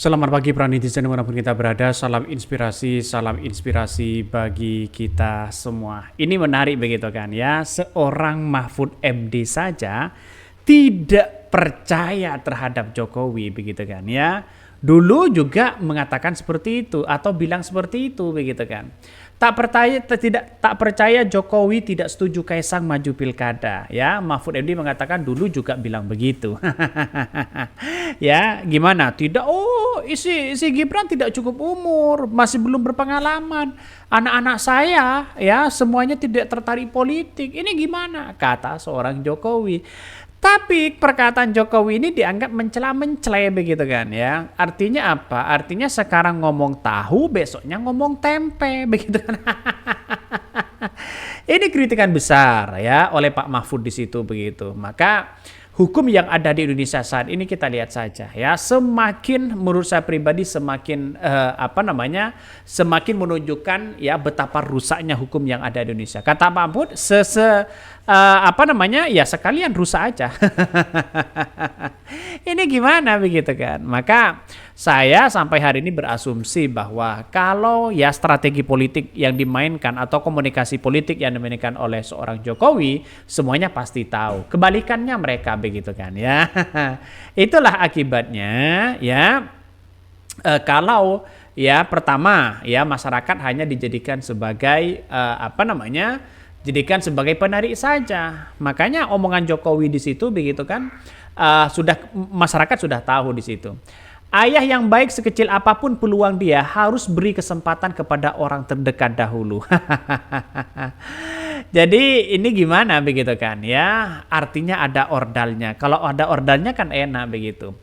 Selamat pagi para netizen dimanapun kita berada, salam inspirasi bagi kita semua. Ini menarik begitu kan ya, seorang Mahfud MD saja tidak percaya terhadap Jokowi begitu kan ya. Dulu juga mengatakan seperti itu atau bilang seperti itu begitu kan. Tak percaya Jokowi tidak setuju Kaisang maju pilkada ya. Mahfud MD mengatakan dulu juga bilang begitu. Ya, gimana? Tidak. Oh, si Gibran tidak cukup umur, masih belum berpengalaman. Anak-anak saya ya semuanya tidak tertarik politik. Ini gimana? Kata seorang Jokowi. Tapi perkataan Jokowi ini dianggap mencela-mencela begitu kan ya. Artinya apa? Artinya sekarang ngomong tahu, besoknya ngomong tempe begitu kan. Ini kritikan besar ya oleh Pak Mahfud di situ begitu. Maka hukum yang ada di Indonesia saat ini kita lihat saja ya, semakin menurut saya pribadi semakin semakin menunjukkan ya betapa rusaknya hukum yang ada di Indonesia. Kata Pak Mahfud ya sekalian rusak aja. Ini gimana begitu kan? Maka saya sampai hari ini berasumsi bahwa kalau ya strategi politik yang dimainkan atau komunikasi politik yang dimainkan oleh seorang Jokowi, semuanya pasti tahu. Kebalikannya mereka begitu kan ya. Itulah akibatnya ya. Kalau ya pertama ya masyarakat hanya dijadikan sebagai jadikan sebagai penarik saja. Makanya omongan Jokowi di situ begitu kan, masyarakat sudah tahu di situ. Ayah yang baik sekecil apapun peluang dia harus beri kesempatan kepada orang terdekat dahulu. Jadi ini gimana begitu kan ya? Artinya ada ordalnya. Kalau ada ordalnya kan enak begitu.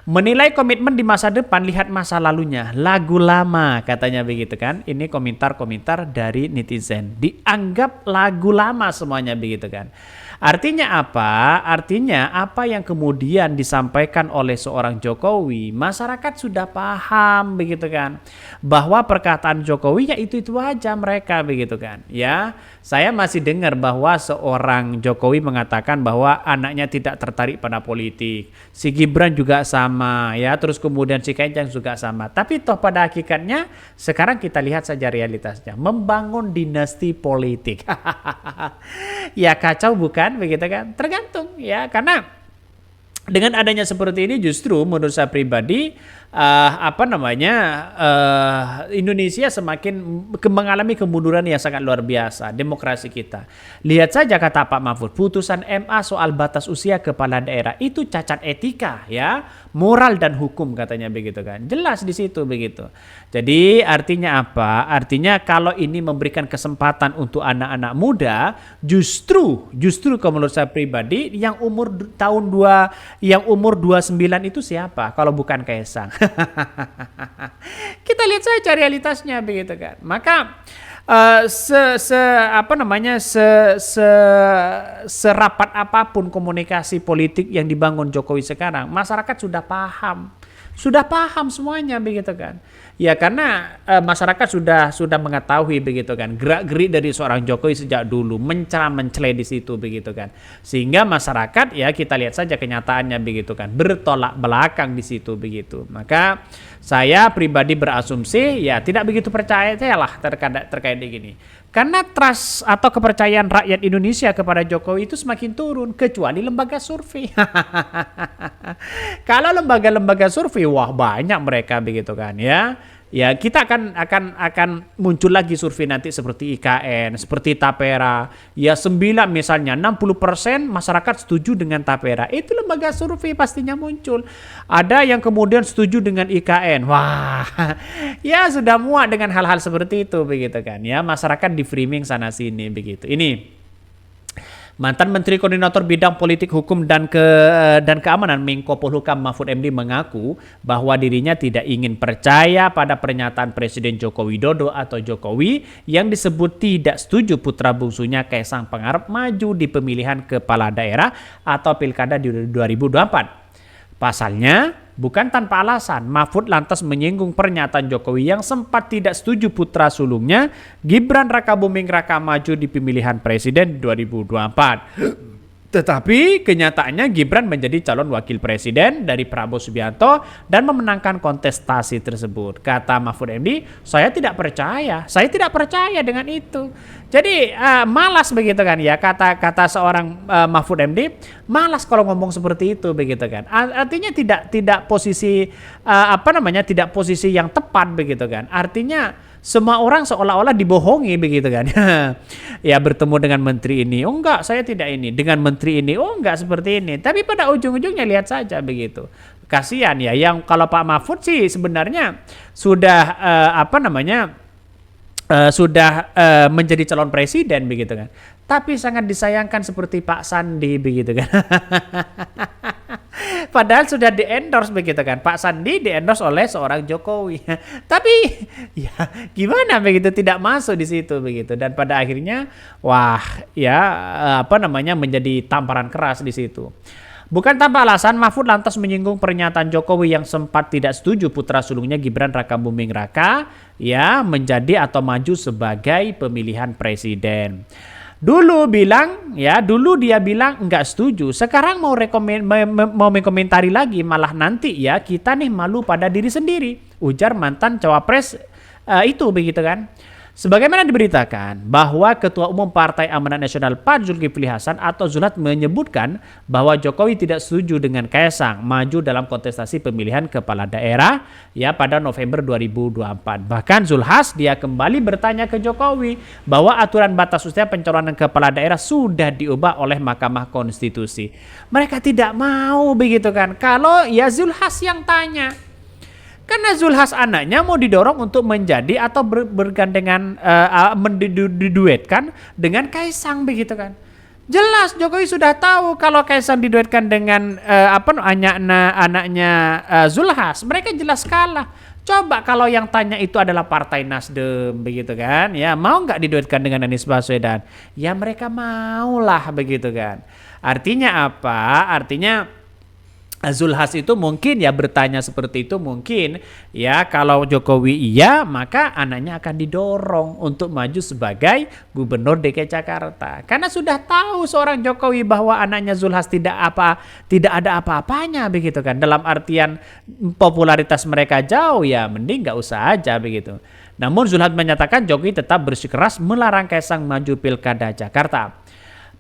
Menilai komitmen di masa depan, lihat masa lalunya. Lagu lama katanya begitu kan. Ini komentar-komentar dari netizen. Dianggap lagu lama semuanya begitu kan. Artinya apa? Artinya apa yang kemudian disampaikan oleh seorang Jokowi, masyarakat sudah paham begitu kan. Bahwa perkataan Jokowi ya itu aja mereka begitu kan. Ya, saya masih dengar bahwa seorang Jokowi mengatakan bahwa anaknya tidak tertarik pada politik. Si Gibran juga sama ya, terus kemudian si Kaisang juga sama. Tapi toh pada hakikatnya sekarang kita lihat saja realitasnya, membangun dinasti politik. Ya kacau bukan begitu kan? Tergantung ya, karena dengan adanya seperti ini justru menurut saya pribadi Indonesia semakin mengalami kemunduran yang sangat luar biasa demokrasi kita. Lihat saja kata Pak Mahfud, putusan MA soal batas usia kepala daerah itu cacat etika ya, moral dan hukum katanya begitu kan. Jelas di situ begitu. Jadi artinya apa? Artinya kalau ini memberikan kesempatan untuk anak-anak muda, justru kalau menurut saya pribadi yang umur 29 itu siapa kalau bukan Kaisang? Kita lihat saja realitasnya begitu kan. Maka serapat apapun komunikasi politik yang dibangun Jokowi sekarang, masyarakat sudah paham semuanya begitu kan. Ya karena masyarakat sudah mengetahui begitu kan, gerak-gerik dari seorang Jokowi sejak dulu, mencela-mencela di situ begitu kan. Sehingga masyarakat ya kita lihat saja kenyataannya begitu kan, bertolak belakang di situ begitu. Maka saya pribadi berasumsi ya tidak begitu percaya lah terkait begini. Karena trust atau kepercayaan rakyat Indonesia kepada Jokowi itu semakin turun, kecuali lembaga survei. Kalau lembaga-lembaga survei, wah banyak mereka begitu kan ya. Ya kita akan muncul lagi survei nanti seperti IKN, seperti Tapera. Ya 60% masyarakat setuju dengan Tapera. Itu lembaga survei pastinya muncul. Ada yang kemudian setuju dengan IKN. Wah, ya sudah muak dengan hal-hal seperti itu begitu kan ya. Masyarakat di framing sana sini begitu. Ini mantan Menteri Koordinator Bidang Politik Hukum dan Keamanan Menko Polhukam Mahfud MD mengaku bahwa dirinya tidak ingin percaya pada pernyataan Presiden Joko Widodo atau Jokowi yang disebut tidak setuju putra bungsunya Kaisang Pangarep maju di pemilihan kepala daerah atau pilkada di 2024. Pasalnya, bukan tanpa alasan, Mahfud lantas menyinggung pernyataan Jokowi yang sempat tidak setuju putra sulungnya, Gibran Rakabuming Raka maju di pemilihan presiden 2024. Tetapi kenyataannya Gibran menjadi calon wakil presiden dari Prabowo Subianto dan memenangkan kontestasi tersebut. Kata Mahfud MD, saya tidak percaya dengan itu. Jadi malas begitu kan ya, kata seorang Mahfud MD, malas kalau ngomong seperti itu begitu kan. Artinya tidak posisi tidak posisi yang tepat begitu kan. Artinya semua orang seolah-olah dibohongi begitu kan. Ya bertemu dengan menteri ini, oh enggak saya tidak ini. Dengan menteri ini, oh enggak seperti ini. Tapi pada ujung-ujungnya lihat saja begitu. Kasihan ya, yang kalau Pak Mahfud sih sebenarnya sudah sudah menjadi calon presiden begitu kan. Tapi sangat disayangkan seperti Pak Sandi begitu kan. Padahal sudah di-endorse begitu kan. Pak Sandi di-endorse oleh seorang Jokowi. Tapi ya gimana begitu, tidak masuk di situ begitu. Dan pada akhirnya menjadi tamparan keras di situ. Bukan tanpa alasan Mahfud lantas menyinggung pernyataan Jokowi yang sempat tidak setuju putra sulungnya Gibran Rakabuming Raka ya menjadi atau maju sebagai pemilihan presiden. Dulu dia bilang enggak setuju. Sekarang mau mengkomentari lagi, malah nanti ya kita nih malu pada diri sendiri. Ujar mantan cawapres itu begitu kan. Sebagaimana diberitakan bahwa Ketua Umum Partai Amanat Nasional PAN Zulkifli Hasan atau Zulhas menyebutkan bahwa Jokowi tidak setuju dengan Kaesang maju dalam kontestasi pemilihan kepala daerah ya pada November 2024. Bahkan Zulhas dia kembali bertanya ke Jokowi bahwa aturan batas usia pencalonan kepala daerah sudah diubah oleh Mahkamah Konstitusi. Mereka tidak mau begitu kan. Kalau ya Zulhas yang tanya. Karena Zulhas anaknya mau didorong untuk menjadi atau bergandengan diduetkan dengan Kaesang begitu kan. Jelas Jokowi sudah tahu kalau Kaesang diduetkan dengan anaknya Zulhas, mereka jelas kalah. Coba kalau yang tanya itu adalah Partai Nasdem begitu kan, ya mau nggak diduetkan dengan Anies Baswedan? Ya mereka maulah begitu kan. Artinya apa? Artinya Zulhas itu mungkin ya bertanya seperti itu mungkin ya kalau Jokowi iya maka anaknya akan didorong untuk maju sebagai gubernur DKI Jakarta karena sudah tahu seorang Jokowi bahwa anaknya Zulhas tidak ada apa-apanya begitu kan, dalam artian popularitas mereka jauh ya mending nggak usah aja begitu. Namun Zulhas menyatakan Jokowi tetap bersikeras melarang Kaesang maju Pilkada Jakarta.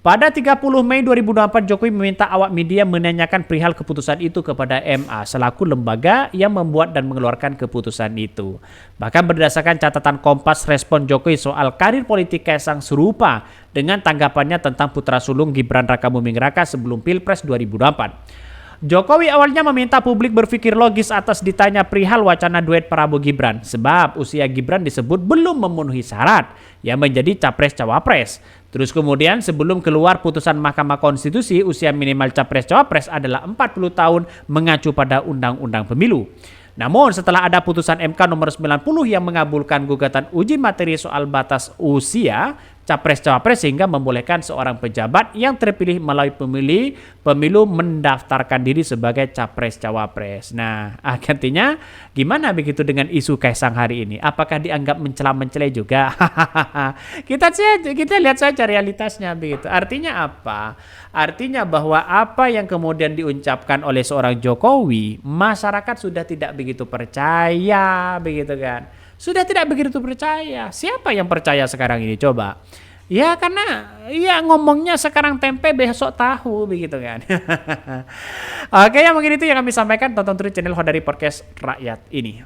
Pada 30 Mei 2024, Jokowi meminta awak media menanyakan perihal keputusan itu kepada MA selaku lembaga yang membuat dan mengeluarkan keputusan itu. Bahkan berdasarkan catatan Kompas, respon Jokowi soal karir politik Kaesang serupa dengan tanggapannya tentang putra sulung Gibran Rakabuming Raka sebelum Pilpres 2024. Jokowi awalnya meminta publik berpikir logis atas ditanya perihal wacana duet Prabowo Gibran sebab usia Gibran disebut belum memenuhi syarat yang menjadi capres-cawapres. Terus kemudian sebelum keluar putusan Mahkamah Konstitusi usia minimal capres-cawapres adalah 40 tahun mengacu pada Undang-Undang Pemilu. Namun setelah ada putusan MK nomor 90 yang mengabulkan gugatan uji materi soal batas usia capres-cawapres sehingga membolehkan seorang pejabat yang terpilih melalui pemilu mendaftarkan diri sebagai capres-cawapres. Nah, artinya gimana begitu dengan isu Kaesang hari ini? Apakah dianggap mencela-mencela juga? kita lihat saja realitasnya begitu. Artinya apa? Artinya bahwa apa yang kemudian diucapkan oleh seorang Jokowi, masyarakat sudah tidak begitu percaya begitu kan. Sudah tidak begitu percaya. Siapa yang percaya sekarang ini coba? Ya karena ya ngomongnya sekarang tempe besok tahu begitu kan. Oke ya mungkin itu yang kami sampaikan. Tonton terus channel Hodari Podcast Rakyat ini.